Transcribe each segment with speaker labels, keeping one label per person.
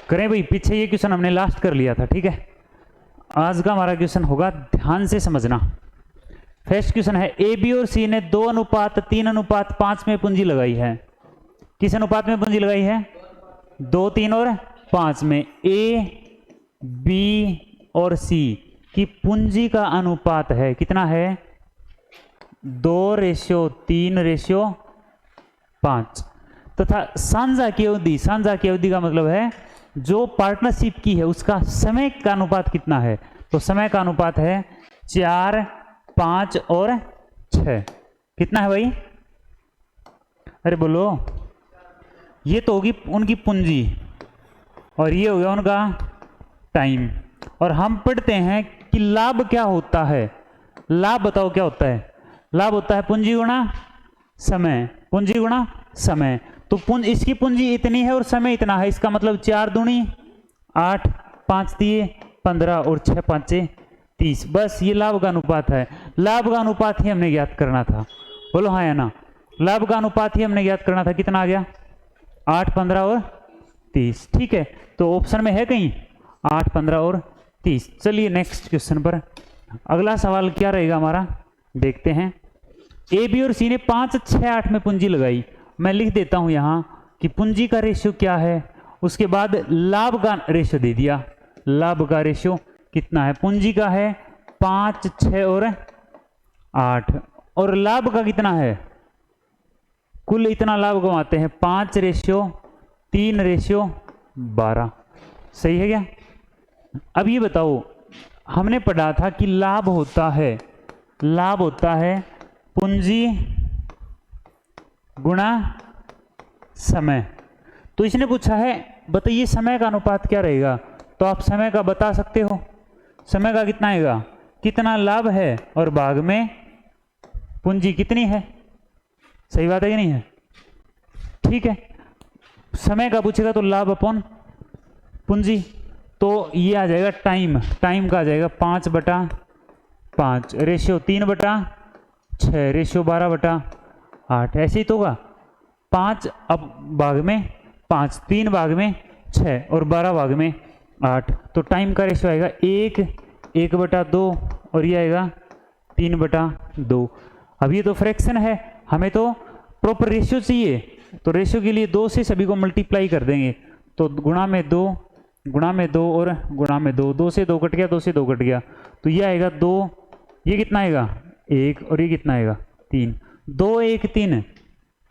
Speaker 1: करें भाई, पीछे ये क्वेश्चन हमने लास्ट कर लिया था, ठीक है। आज का हमारा क्वेश्चन होगा, ध्यान से समझना। फर्स्ट क्वेश्चन है, ए बी और सी ने 2:3:5 में पूंजी लगाई है। किस अनुपात में पूंजी लगाई है? 2, 3 और 5 में। ए बी और सी की पूंजी का अनुपात है, कितना है? 2:3:5 तथा साझा की अवधि, साझा की अवधि का मतलब है जो पार्टनरशिप की है उसका समय का अनुपात कितना है? तो समय का अनुपात है 4, 5 और 6। कितना है भाई? अरे बोलो। ये तो होगी उनकी पूंजी और ये हो गया उनका टाइम। और हम पढ़ते हैं कि लाभ क्या होता है। लाभ बताओ क्या होता है? लाभ होता है पूंजी गुणा समय, पूंजी गुणा समय। तो इसकी पूंजी इतनी है और समय इतना है, इसका मतलब 4 दूनी 8, 5 दिए 15 और 6 5 30। बस ये लाभ का अनुपात है। लाभ का अनुपात ही हमने ज्ञात करना था। बोलो हाँ या ना? लाभ का अनुपात ही हमने ज्ञात करना था। कितना आ गया? 8, 15 और 30। ठीक है, तो ऑप्शन में है कहीं 8, 15 और 30। चलिए नेक्स्ट क्वेश्चन पर। अगला सवाल क्या रहेगा हमारा, देखते हैं। ए बी और सी ने 5, 6, 8 में पूंजी लगाई। मैं लिख देता हूं यहां कि पूंजी का रेशियो क्या है, उसके बाद लाभ का रेशियो दे दिया। लाभ का रेशियो कितना है? पूंजी का है 5, 6 और 8 और लाभ का कितना है? कुल इतना लाभ कमाते हैं 5:3:12। सही है क्या? अब ये बताओ, हमने पढ़ा था कि लाभ होता है पूंजी गुणा समय। तो इसने पूछा है बताइए समय का अनुपात क्या रहेगा, तो आप समय का बता सकते हो। समय का कितना आएगा? कितना लाभ है और भाग में पूंजी कितनी है। सही बात है कि नहीं है? ठीक है, समय का पूछेगा तो लाभ अपॉन पूंजी, तो ये आ जाएगा टाइम। टाइम का आ जाएगा 5/5 रेशियो 3/6 रेशियो 12/8। ऐसे ही तो होगा। 5 अब भाग में 5, 3 भाग में 6 और 12 भाग में 8। तो टाइम का रेशियो आएगा 1/2 और ये आएगा 3/2। अब ये तो फ्रैक्शन है, हमें तो प्रॉपर रेशियो चाहिए। तो रेशियो के लिए 2 से सभी को मल्टीप्लाई कर देंगे। तो गुणा में 2 और गुणा में 2, 2 से 2 कट गया, 2 से 2 कट गया, तो ये आएगा 2। ये कितना आएगा? 1 और ये कितना आएगा? 3। 2, 1, 3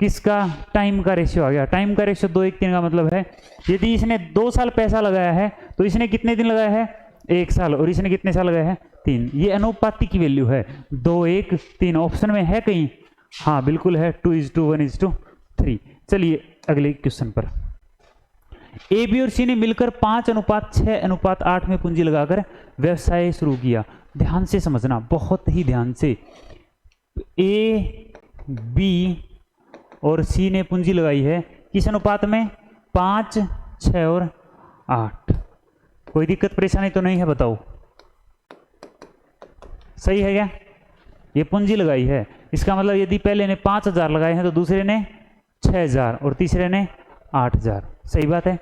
Speaker 1: किसका? टाइम का रेशियो आ गया। टाइम का रेशियो 2, 1, 3 का मतलब है यदि इसने 2 साल पैसा लगाया है तो इसने कितने दिन लगाया है? 1 साल। और इसने कितने साल लगाया है? 3। ये अनुपाती की वैल्यू है। 2, 1, 3 ऑप्शन में है कहीं? हाँ बिल्कुल है, 2:1, 1:3। चलिए अगले क्वेश्चन पर। ए बी और सी ने मिलकर 5:6:8 में पूंजी लगाकर व्यवसाय शुरू किया। ध्यान से समझना, बहुत ही ध्यान से। ए बी और सी ने पूंजी लगाई है किस अनुपात में? 5, 6 और 8। कोई दिक्कत परेशानी तो नहीं है? बताओ सही है क्या? ये पूंजी लगाई है, इसका मतलब यदि पहले ने 5,000 लगाए हैं तो दूसरे ने 6,000 और तीसरे ने 8,000। सही बात है।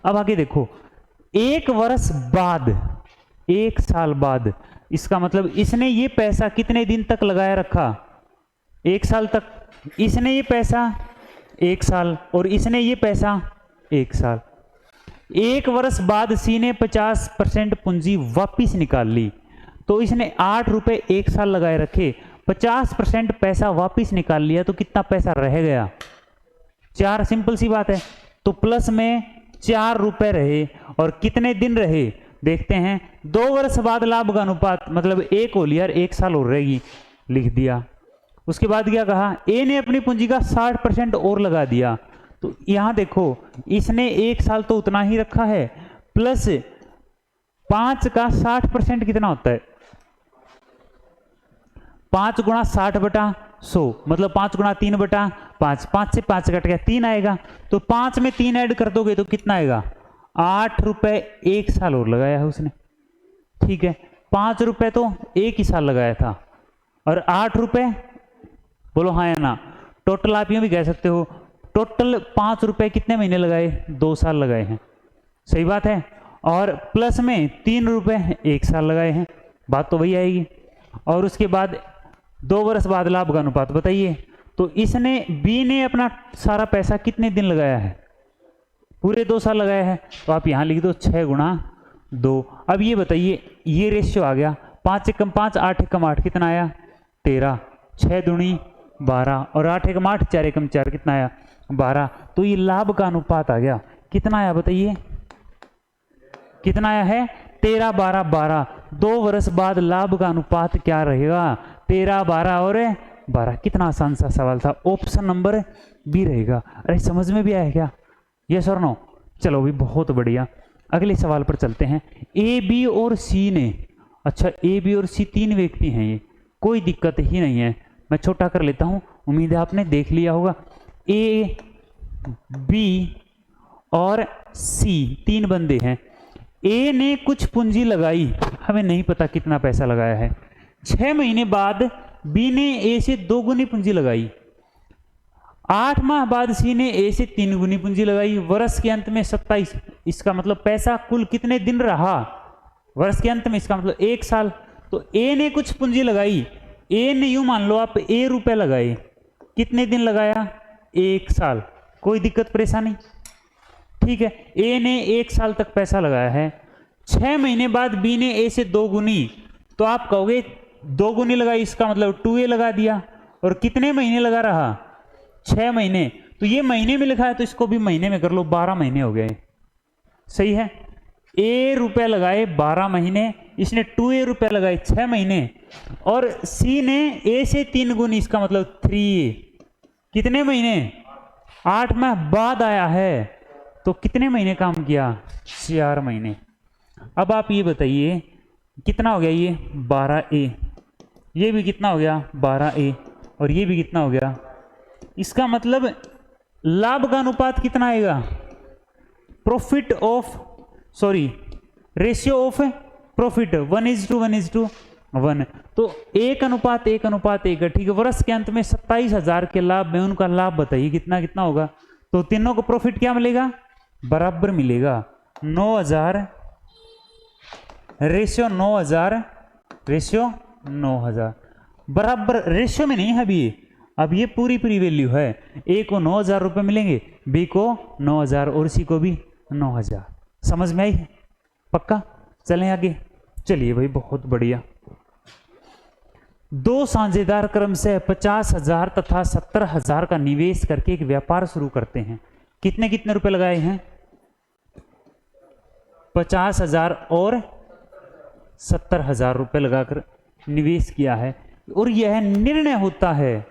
Speaker 1: अब आगे देखो, 1 वर्ष बाद, 1 साल बाद, इसका मतलब इसने ये पैसा कितने दिन तक लगाया रखा? 1 साल तक। इसने ये पैसा 1 साल और इसने ये पैसा 1 साल। 1 वर्ष बाद सी ने 50% पूंजी वापिस निकाल ली। तो इसने 8 रुपए 1 साल लगाए रखे, 50% पैसा वापिस निकाल लिया, तो कितना पैसा रह गया? 4। सिंपल सी बात है। तो प्लस में 4 रुपए रहे और कितने दिन रहे देखते हैं। 2 वर्ष बाद लाभ का अनुपात मतलब 1 हो लिया, 1 साल और रहेगी, लिख दिया। उसके बाद क्या कहा? ए ने अपनी पूंजी का 60% और लगा दिया। तो यहां देखो, इसने 1 साल तो उतना ही रखा है, प्लस 5 का 60% कितना होता है? 5 गुणा 60/100 मतलब 5 गुणा 3/5। 5 से 5 कट गया, 3 आएगा। तो 5 में 3 ऐड कर दोगे तो कितना आएगा? 8 रुपए 1 साल और लगाया है उसने। ठीक है, 5 रुपए तो 1 ही साल लगाया था और 8 रुपए, बोलो हाँ या ना? टोटल आप यूं भी कह सकते हो, टोटल 5 रुपए कितने महीने लगाए? 2 साल लगाए हैं। सही बात है। और प्लस में 3 रुपए 1 साल लगाए हैं, बात तो वही आएगी। और उसके बाद 2 वर्ष बाद लाभ का अनुपात बताइए। तो इसने बी ने अपना सारा पैसा कितने दिन लगाया है? पूरे 2 साल लगाया है। तो आप यहाँ लिख दो 6 गुणा 2। अब ये बताइए, ये रेशियो आ गया 5 एकम 5 8 एकम 8 कितना आया? 13। 6 दूनी 12 और 8 एकम 8 4 एकम 4 कितना आया? 12। तो ये लाभ का अनुपात आ गया। कितना आया बताइए? कितना आया है? 13 12 12। 2 वर्ष बाद लाभ का अनुपात क्या रहेगा? 13 12 और 12। कितना आसान सा सवाल था। ऑप्शन नंबर बी रहेगा। अरे समझ में भी आया क्या? यस और नो? चलो भी बहुत बढ़िया। अगले सवाल पर चलते हैं। ए बी और सी ने, अच्छा ए बी और सी 3 व्यक्ति हैं, ये कोई दिक्कत ही नहीं है। मैं छोटा कर लेता हूं, उम्मीद है आपने देख लिया होगा। ए बी और सी 3 बंदे हैं। ए ने कुछ पूंजी लगाई, हमें नहीं पता कितना पैसा लगाया है। 6 महीने बाद बी ने ए से 2 गुनी पूंजी लगाई। 8 माह बाद सी ने ए से 3 गुनी पूंजी लगाई। वर्ष के अंत में 27, इसका मतलब पैसा कुल कितने दिन रहा? वर्ष के अंत में, इसका मतलब 1 साल। तो ए ने कुछ पूंजी लगाई, ए ने यूं मान लो आप ए रुपए लगाए, कितने दिन लगाया? 1 साल। कोई दिक्कत परेशानी? ठीक है, ए ने 1 साल तक पैसा लगाया है। 6 महीने बाद बी ने ए से 2 गुनी, तो आप कहोगे 2 गुनी लगाई, इसका मतलब 2a लगा दिया। और कितने महीने लगा रहा? 6 महीने। तो ये महीने में लिखा है तो इसको भी महीने में कर लो, 12 महीने हो गए। सही है। ए रुपए लगाए 12 महीने, इसने 2a रुपए लगाए 6 महीने, और सी ने ए से 3 गुनी, इसका मतलब 3a। कितने महीने? 8 माह बाद आया है, तो कितने महीने काम किया? 4 महीने। अब आप ये बताइए कितना हो गया? ये 12a, ये भी कितना हो गया? 12a, और ये भी कितना हो गया? इसका मतलब लाभ का अनुपात कितना आएगा? Profit of, sorry, ratio of profit 1:1:1। तो 1:1:1 है। ठीक है, वर्ष के अंत में 27,000 के लाभ में उनका लाभ बताइए कितना कितना होगा? तो तीनों को प्रॉफिट क्या मिलेगा? बराबर मिलेगा। 9,000 रेशियो 9,000 रेशियो 9,000 बराबर। रेशियो में नहीं है अभी, अब ये पूरी वैल्यू है। ए को 9,000 रुपये मिलेंगे, बी को 9,000 और सी को भी 9,000। समझ में आई है? पक्का? चलें आगे। चलिए भाई, बहुत बढ़िया। 2 साझेदार क्रम से 50,000 तथा 70,000 का निवेश करके एक व्यापार शुरू करते हैं। कितने कितने रुपए लगाए हैं? 50,000 और 70,000 रुपये लगाकर निवेश किया है, और यह निर्णय होता है।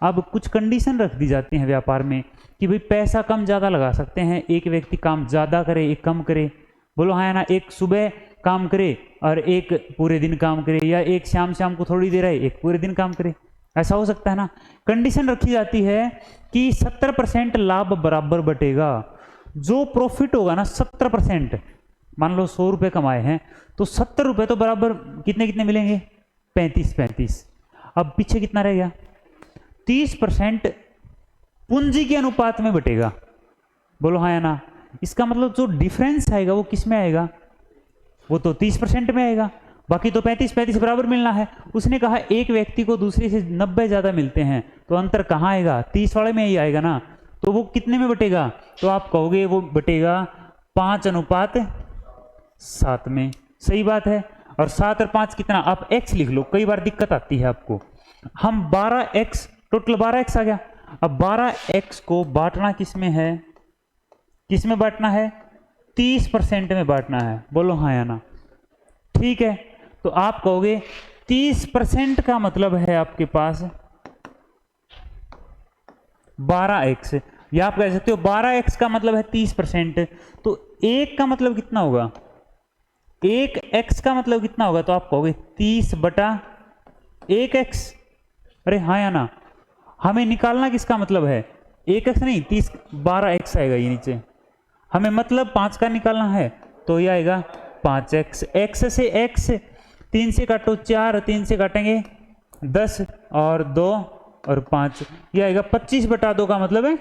Speaker 1: अब कुछ कंडीशन रख दी जाती हैं व्यापार में कि भाई पैसा कम ज़्यादा लगा सकते हैं, एक व्यक्ति काम ज़्यादा करे, एक कम करे। बोलो हाँ या ना? एक सुबह काम करे और एक पूरे दिन काम करे, या एक शाम को थोड़ी देर आए, एक पूरे दिन काम करे। ऐसा हो सकता है ना? कंडीशन रखी जाती है कि 70% लाभ बराबर बटेगा। जो प्रॉफिट होगा ना 70%, मान लो 100 रुपये कमाए हैं, तो 70 रुपये तो बराबर कितने कितने मिलेंगे? 35। अब पीछे कितना रह गया? 30% पूंजी के अनुपात में बटेगा। बोलो हाँ या ना? इसका मतलब जो डिफरेंस आएगा वो किस में आएगा? वो तो 30% में आएगा, बाकी तो 35 बराबर मिलना है। उसने कहा एक व्यक्ति को दूसरे से 90 ज्यादा मिलते हैं, तो अंतर कहाँ आएगा? 30 वाले में ही आएगा ना। तो वो कितने में बटेगा? तो आप कहोगे वो बटेगा 5:7 में। सही बात है। और 7 और 5 कितना? आप x लिख लो, कई बार दिक्कत आती है आपको। हम 12x, टोटल 12x आ गया। अब 12x को बांटना किस में है? किस में बांटना है? 30% में बांटना है। बोलो हाँ या ना? ठीक है, तो आप कहोगे 30% का मतलब है आपके पास 12x, या आप कह सकते हो 12x का मतलब है 30%। तो 1 का मतलब कितना होगा? 1x का मतलब कितना होगा? तो आप कहोगे 30/1x। अरे हाँ या ना? हमें निकालना किसका मतलब है? 1x नहीं, 12x आएगा ये नीचे। हमें मतलब 5 का निकालना है, तो ये आएगा 5x। x से x 3 से काटो 4, 3 से काटेंगे 10 और 2 और 5, ये आएगा 25/2 का मतलब है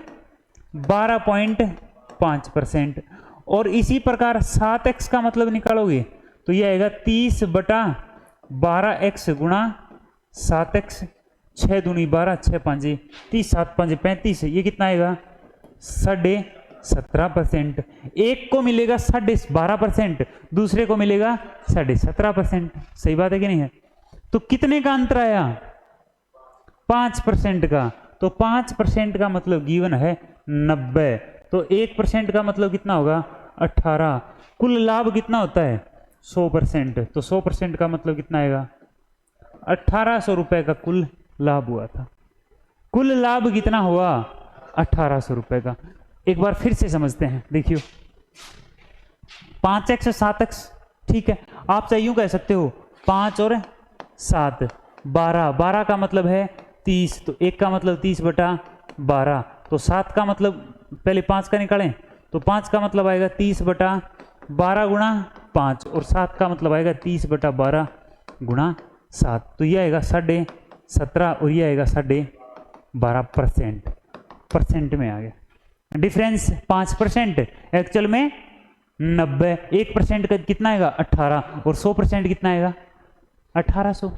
Speaker 1: 12.5%। और इसी प्रकार 7x का मतलब निकालोगे तो ये आएगा 30/12x गुणा 7x, 6 दूनी 12, 6 पाँचे 30, 7 पाँचे 35, ये कितना आएगा 17.5%। एक को मिलेगा 12.5%, दूसरे को मिलेगा 17.5%। सही बात है कि नहीं है? तो कितने का अंतर आया? 5% का। तो 5% का मतलब गिवन है 90, तो 1% का मतलब कितना होगा 18। कुल लाभ कितना होता है 100%, तो 100% का मतलब कितना आएगा 1800 रुपए का कुल लाभ हुआ था। कुल लाभ कितना हुआ 1800 रुपए का। एक बार फिर से समझते हैं, देखियो 5x और 7x, ठीक है। आप चाहे यूं कह सकते हो 5 और 7 12, 12 का मतलब है 30, तो 1 का मतलब 30/12, तो 7 का मतलब पहले 5 का निकालें तो 5 का मतलब आएगा 30/12 गुणा 5, और 7 का मतलब आएगा 30/12 गुणा 7, तो ये आएगा 17.5 और ये आएगा 12.5%। परसेंट में आ गया डिफरेंस 5%, एक्चुअल में 90। 1% का कितना आएगा 18, और 100% कितना आएगा 1800।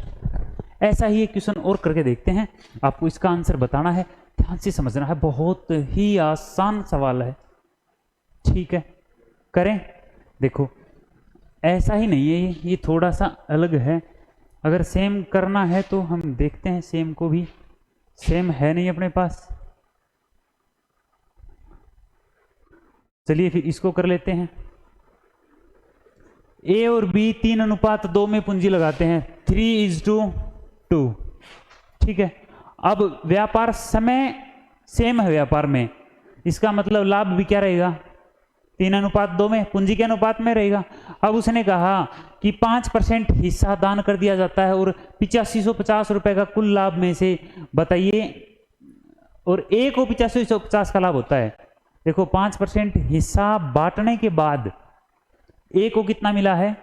Speaker 1: ऐसा ही एक क्वेश्चन और करके देखते हैं, आपको इसका आंसर बताना है, ध्यान से समझना है, बहुत ही आसान सवाल है, ठीक है। करें, देखो ऐसा ही नहीं है, ये थोड़ा सा अलग है। अगर सेम करना है तो हम देखते हैं, सेम को भी, सेम है नहीं अपने पास। चलिए फिर इसको कर लेते हैं। ए और बी 3:2 में पूंजी लगाते हैं, 3:2, ठीक है। अब व्यापार समय सेम है व्यापार में, इसका मतलब लाभ भी क्या रहेगा 3:2 में, पूंजी के अनुपात में रहेगा। अब उसने कहा कि 5% हिस्सा दान कर दिया जाता है और 8550 रुपए का कुल लाभ में से बताइए, और ए को 8550 का लाभ होता है। देखो 5% हिस्सा बांटने के बाद ए को कितना मिला है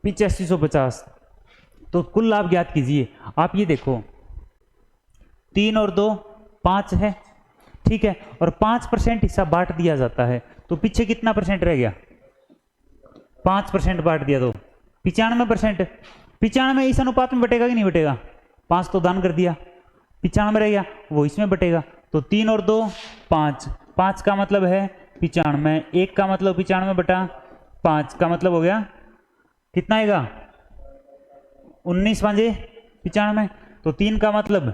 Speaker 1: 8550, तो कुल लाभ ज्ञात कीजिए। आप ये देखो 3 और 2 5 है, ठीक है, और 5% हिस्सा बांट दिया जाता है, तो पीछे कितना परसेंट रह गया 5% बांट दिया तो 95%। 95 इस अनुपात में बटेगा कि नहीं बटेगा, 5 तो दान कर दिया, 95 रह गया, वो इसमें बटेगा। तो 3 और 2 5, 5 का मतलब है 95, 1 का मतलब 95/5 का मतलब हो गया कितना आएगा 19 5 95, तो 3 का मतलब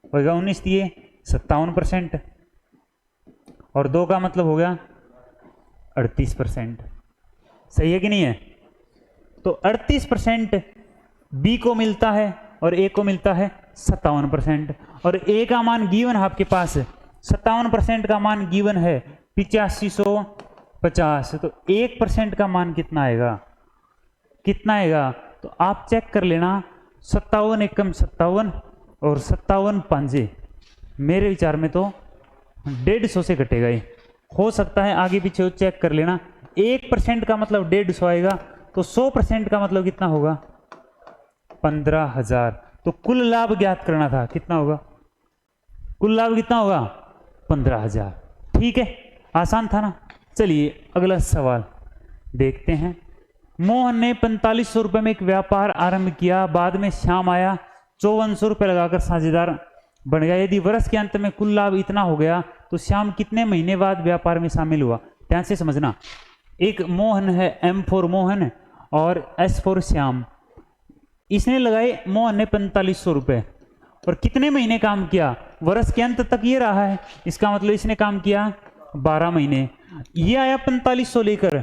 Speaker 1: होगा 19 दिए 57%, और 2 का मतलब हो गया 38%। सही है कि नहीं है? तो 38% बी को मिलता है और ए को मिलता है 57%, और ए का मान गिवन है आपके पास 57% का मान गिवन है 8550, तो 1% का मान कितना आएगा, कितना आएगा? तो आप चेक कर लेना, 57 एकम 57 और 57 5, मेरे विचार में तो 150 से घटेगा ही, हो सकता है आगे पीछे हो, चेक कर लेना। 1% का मतलब 150 आएगा, तो 100% का मतलब कितना होगा 15,000। तो कुल लाभ ज्ञात करना था, कितना होगा कुल लाभ कितना होगा 15,000। ठीक है, आसान था ना। चलिए अगला सवाल देखते हैं। मोहन ने 4500 रुपए में एक व्यापार आरंभ किया, बाद में श्याम आया, 5400 रुपए लगाकर साझेदार बन गया। यदि वर्ष के अंत में कुल लाभ इतना हो गया तो श्याम कितने महीने बाद व्यापार में शामिल हुआ? ध्यान से समझना, एक मोहन है, M फॉर मोहन और S फॉर श्याम। इसने लगाए मोहन ने 4500 रुपए और कितने महीने काम किया? वर्ष के अंत तक ये रहा है, इसका मतलब इसने काम किया 12 महीने। ये आया 4500 लेकर,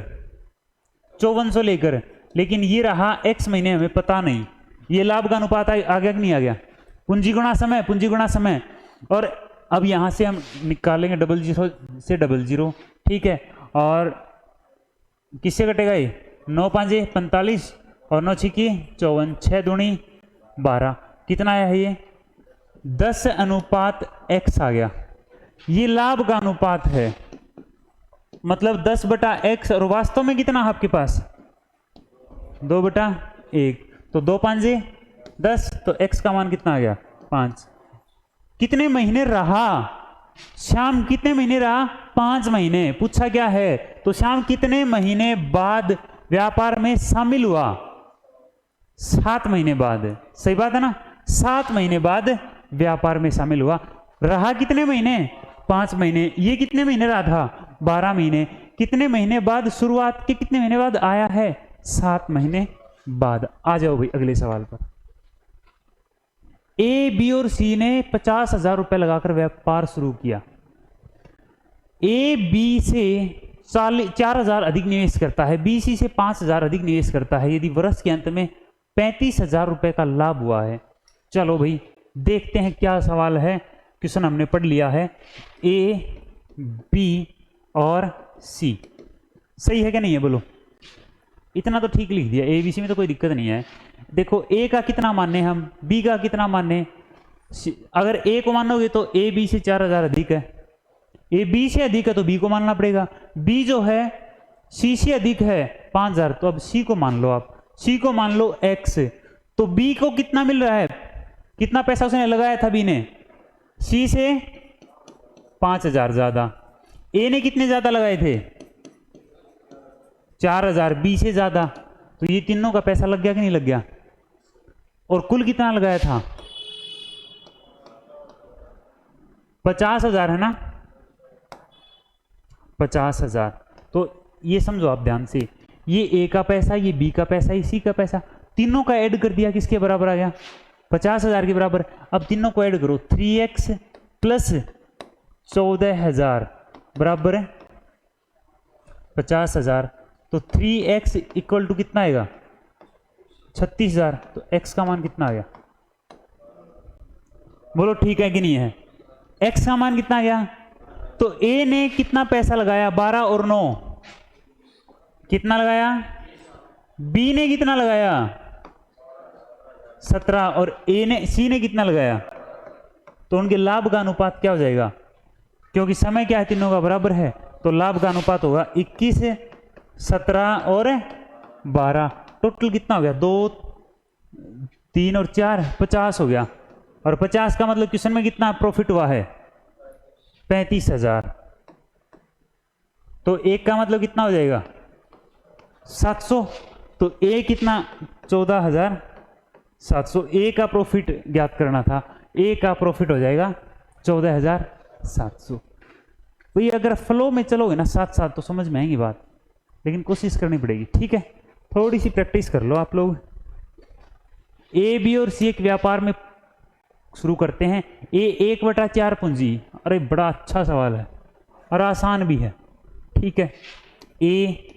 Speaker 1: 5400 लेकर, लेकिन ये रहा x महीने, हमें पता नहीं। ये लाभ का अनुपात आ गया कि नहीं आ गया? पूंजी गुणा समय, पूंजी गुणा समय। और अब यहां से हम निकालेंगे 00 से 00, ठीक है। और किससे कटेगा ये? 9 5 45 और 9 6 54, 6 दूनी 12, कितना आया है ये? 10:x आ गया। ये लाभ का अनुपात है, मतलब 10/x, और वास्तव में कितना है आपके पास? 2/1, तो 2 5 10, तो x का मान कितना आ गया 5। कितने महीने रहा श्याम? कितने महीने रहा? 5 महीने। पूछा क्या है? तो श्याम कितने महीने बाद व्यापार में शामिल हुआ? 7 महीने बाद। सही बात है ना, 7 महीने बाद व्यापार में शामिल हुआ। रहा कितने महीने? 5 महीने। ये कितने महीने रहा था? 12 महीने। कितने महीने बाद? शुरुआत के कितने महीने बाद आया है? 7 महीने बाद। आ जाओ भाई अगले सवाल पर। ए, बी और सी ने 50,000 रुपए लगाकर व्यापार शुरू किया। ए बी से 4,000 अधिक निवेश करता है, बी सी से 5,000 अधिक निवेश करता है। यदि वर्ष के अंत में 35,000 रुपए का लाभ हुआ है। चलो भाई देखते हैं क्या सवाल है। क्वेश्चन हमने पढ़ लिया है, ए, बी और सी। सही है क्या नहीं है बोलो? इतना तो ठीक लिख दिया, ए बी सी में तो कोई दिक्कत नहीं है। देखो ए का कितना माने हम, बी का कितना माने। अगर ए को मानोगे तो ए बी से 4,000 अधिक है, ए बी से अधिक है तो बी को मानना पड़ेगा। बी जो है सी से अधिक है 5,000, तो अब सी को मान लो आप। सी को मान लो एक्स। तो बी को कितना मिल रहा है? कितना पैसा उसने लगाया था बी ने? सी से 5,000 ज्यादा। ए ने कितने ज्यादा लगाए थे? 4,000, बी से ज्यादा। तो ये तीनों का पैसा लग गया कि नहीं लग गया? और कुल कितना लगाया था? 50,000 है ना, 50,000। तो ये समझो आप ध्यान से, ये ए का पैसा, ये बी का पैसा, ये सी का पैसा, तीनों का ऐड कर दिया, किसके बराबर आ गया? 50,000 के बराबर। अब तीनों को ऐड करो, 3x प्लस 14,000 बराबर है 50,000। तो 3x इक्वल टू कितना आएगा? 36,000। तो x का मान कितना आ गया? बोलो ठीक है कि नहीं है? x का मान कितना आ गया? तो a ने कितना पैसा लगाया? 12 और 9 कितना लगाया? b ने कितना लगाया? 17। और c ने कितना लगाया? तो उनके लाभ का अनुपात क्या हो जाएगा? क्योंकि समय क्या है, तीनों का बराबर है, तो लाभ का अनुपात होगा 21, 17 और 12। टोटल कितना हो गया? 2, 3 और 4 50 हो गया। और 50 का मतलब क्वेश्चन में कितना प्रॉफिट हुआ है? 35,000। तो एक का मतलब कितना हो जाएगा? 700। तो ए कितना? 14,700। ए का प्रॉफिट ज्ञात करना था, ए का प्रॉफिट हो जाएगा 14,700। तो ये अगर फ्लो में चलोगे ना साथ साथ तो समझ में आएगी बात, लेकिन कोशिश करनी पड़ेगी। ठीक है, थोड़ी सी प्रैक्टिस कर लो आप लोग। ए, बी और सी एक व्यापार में शुरू करते हैं। ए 1/4 पूंजी। अरे बड़ा अच्छा सवाल है और आसान भी है। ठीक है, ए,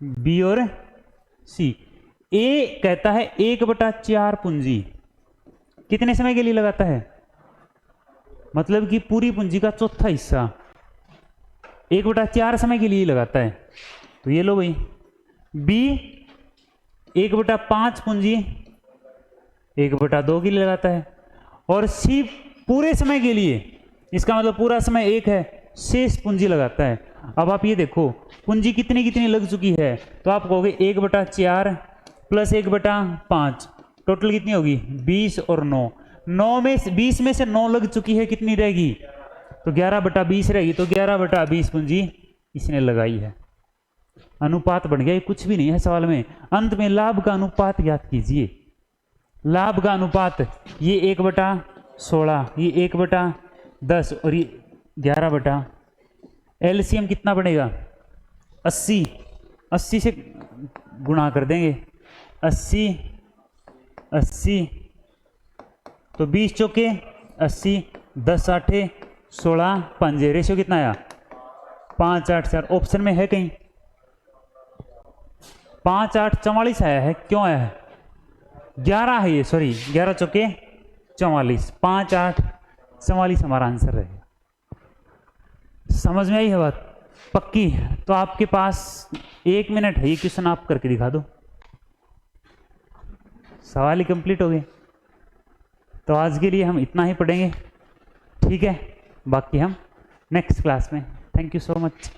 Speaker 1: बी और सी। ए कहता है 1/4 पूंजी कितने समय के लिए लगाता है? मतलब कि पूरी पूंजी का चौथा हिस्सा 1/4 समय के लिए लगाता है। तो ये लो भाई। बी 1/5 पूंजी 1/2 के लिए लगाता है। और सी पूरे समय के लिए, इसका मतलब पूरा समय 1 है, शेष पूंजी लगाता है। अब आप ये देखो पूंजी कितनी कितनी लग चुकी है, तो आप कहोगे 1/4 प्लस 1/5 टोटल कितनी होगी? 20 और 9। 9 में 20 में से 9 लग चुकी है, कितनी रहेगी? तो 11/20 रहेगी। तो 11/20 पूंजी इसने लगाई है। अनुपात बन गया, ये कुछ भी नहीं है सवाल में। अंत में लाभ का अनुपात ज्ञात कीजिए। लाभ का अनुपात ये 1/16, ये 1/10 और ये 11। एलसीएम कितना बनेगा? 80। 80 से गुणा कर देंगे। 80 80 तो 20 चौके 80, 10 8 16, 5 रेशियो कितना आया? 5 8 4। ऑप्शन में है कहीं? 5 8 44 आया है। क्यों आया है? 11 है ये, सॉरी 11 चौके 44, 5 8 44 हमारा आंसर रहेगा। समझ में आई है बात? पक्की? तो आपके पास 1 मिनट है, ये क्वेश्चन आप करके दिखा दो, सवाल ही कंप्लीट हो गए। तो आज के लिए हम इतना ही पढ़ेंगे। ठीक है, बाकी हम नेक्स्ट क्लास में। Thank you so much.